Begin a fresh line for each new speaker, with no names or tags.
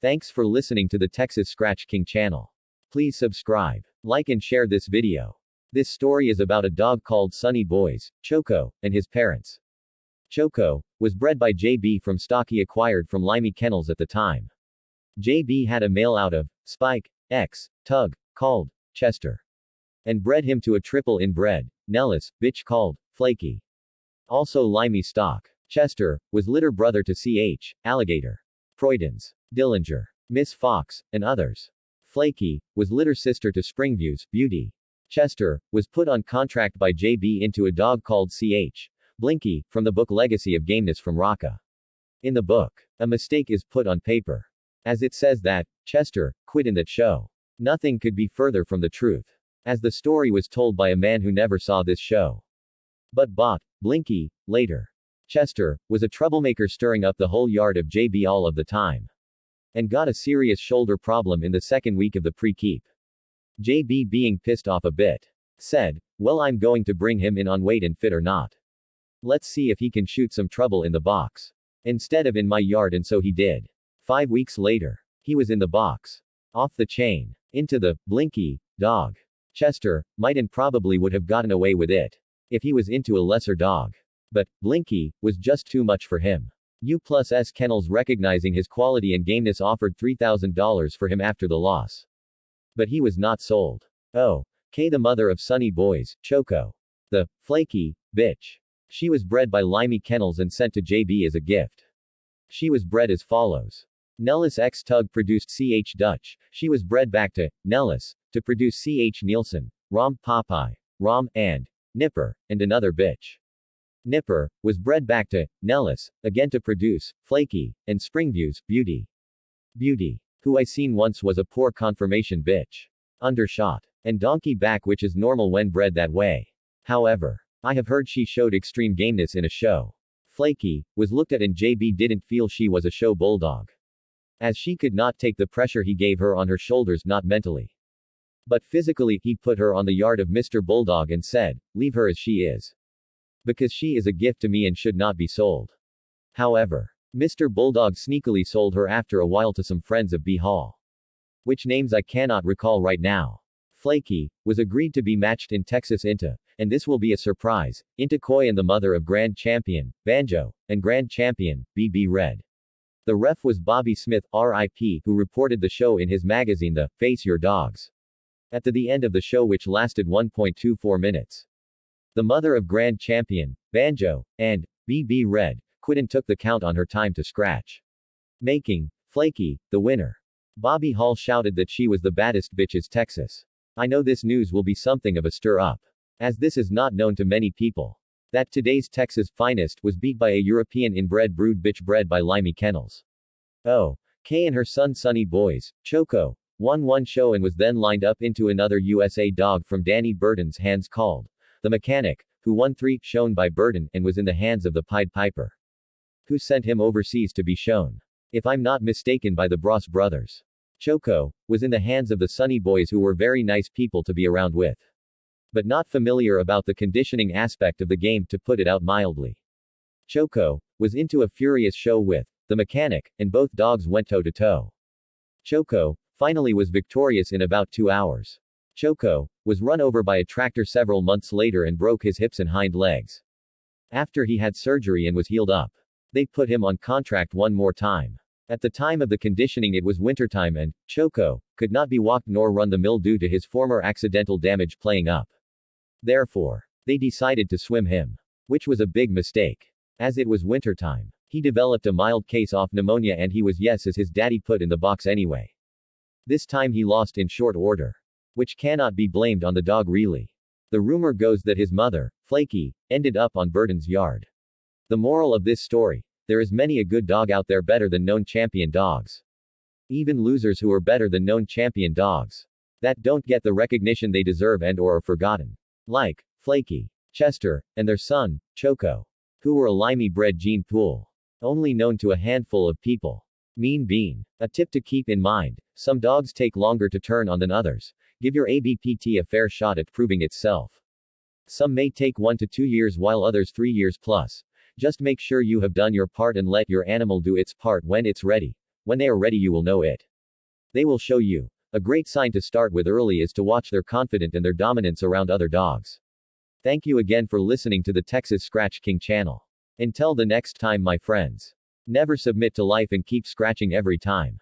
Thanks for listening to the Texas Scratch King channel. Please subscribe, like and share this video. This story is about a dog called Sunny Boys, Choco, and his parents. Choco was bred by JB from stock he acquired from Limey Kennels at the time. JB had a male out of Spike X Tug called Chester, and bred him to a triple inbred Nellis bitch called Flaky. Also Limey stock. Chester was litter brother to CH Alligator, Proydens, Dillinger, Miss Fox, and others. Flaky was litter sister to Springview's Beauty. Chester was put on contract by JB into a dog called CH Blinky, from the book Legacy of Gameness from Rocca. In the book, a mistake is put on paper, as it says that Chester quit in that show. Nothing could be further from the truth, as the story was told by a man who never saw this show, but bought Blinky later. Chester was a troublemaker stirring up the whole yard of JB all of the time, and got a serious shoulder problem in the second week of the pre-keep. JB, being pissed off a bit, said, "Well, I'm going to bring him in on weight and fit or not. Let's see if he can shoot some trouble in the box, instead of in my yard," and so he did. 5 weeks later, he was in the box. Off the chain. Into the Blinky dog. Chester might and probably would have gotten away with it if he was into a lesser dog. But Blinky was just too much for him. U+S Kennels, recognizing his quality and gameness, offered $3,000 for him after the loss. But he was not sold. The mother of Sunny Boys, Choco, the Flaky bitch. She was bred by Limey Kennels and sent to JB as a gift. She was bred as follows. Nellis X Tug produced CH Dutch. She was bred back to Nellis to produce CH Nielsen, Rom Popeye, Rom, and Nipper, and another bitch. Nipper was bred back to Nellis, again to produce Flaky, and Springview's Beauty. Beauty, who I seen once, was a poor conformation bitch. Undershot. And donkey back, which is normal when bred that way. However, I have heard she showed extreme gameness in a show. Flaky was looked at and JB didn't feel she was a show bulldog, as she could not take the pressure he gave her on her shoulders, not mentally, but physically. He put her on the yard of Mr. Bulldog and said, "Leave her as she is, because she is a gift to me and should not be sold." However, Mr. Bulldog sneakily sold her after a while to some friends of B. Hall, which names I cannot recall right now. Flaky was agreed to be matched in Texas into, and this will be a surprise, into Coy and the mother of Grand Champion Banjo and Grand Champion BB Red. The ref was Bobby Smith, RIP, who reported the show in his magazine The Face Your Dogs. At the end of the show, which lasted 1.24 minutes, the mother of Grand Champion Banjo and BB Red quit and took the count on her time to scratch, making Flaky the winner. Bobby Hall shouted that she was the baddest bitches Texas. I know this news will be something of a stir-up, as this is not known to many people, that today's Texas finest was beat by a European inbred brood bitch bred by Limey Kennels. Kay and her son Sunny Boys, Choco, won one show and was then lined up into another USA dog from Danny Burton's hands called The Mechanic, who won 3 shown by Burton and was in the hands of the Pied Piper, who sent him overseas to be shown, if I'm not mistaken, by the Bros brothers. Choco was in the hands of the Sunny Boys, who were very nice people to be around with, but not familiar about the conditioning aspect of the game, to put it out mildly. Choco was into a furious show with The Mechanic, and both dogs went toe to toe. Choco finally was victorious in about 2 hours. Choco was run over by a tractor several months later and broke his hips and hind legs. After he had surgery and was healed up, they put him on contract one more time. At the time of the conditioning, it was wintertime and Choco could not be walked nor run the mill due to his former accidental damage playing up. Therefore, they decided to swim him, which was a big mistake, as it was wintertime. He developed a mild case of pneumonia and he was, yes, as his daddy put in the box anyway. This time he lost in short order, which cannot be blamed on the dog really. The rumor goes that his mother, Flaky, ended up on Burton's yard. The moral of this story: there is many a good dog out there better than known champion dogs. Even losers who are better than known champion dogs, that don't get the recognition they deserve and or are forgotten. Like Flaky, Chester, and their son, Choco, who were a Limey bred gene pool, only known to a handful of people. Mean Bean. A tip to keep in mind: some dogs take longer to turn on than others. Give your ABPT a fair shot at proving itself. Some may take 1 to 2 years while others 3 years plus. Just make sure you have done your part and let your animal do its part when it's ready. When they are ready, you will know it. They will show you. A great sign to start with early is to watch their confidence and their dominance around other dogs. Thank you again for listening to the Texas Scratch King channel. Until the next time, my friends. Never submit to life and keep scratching every time.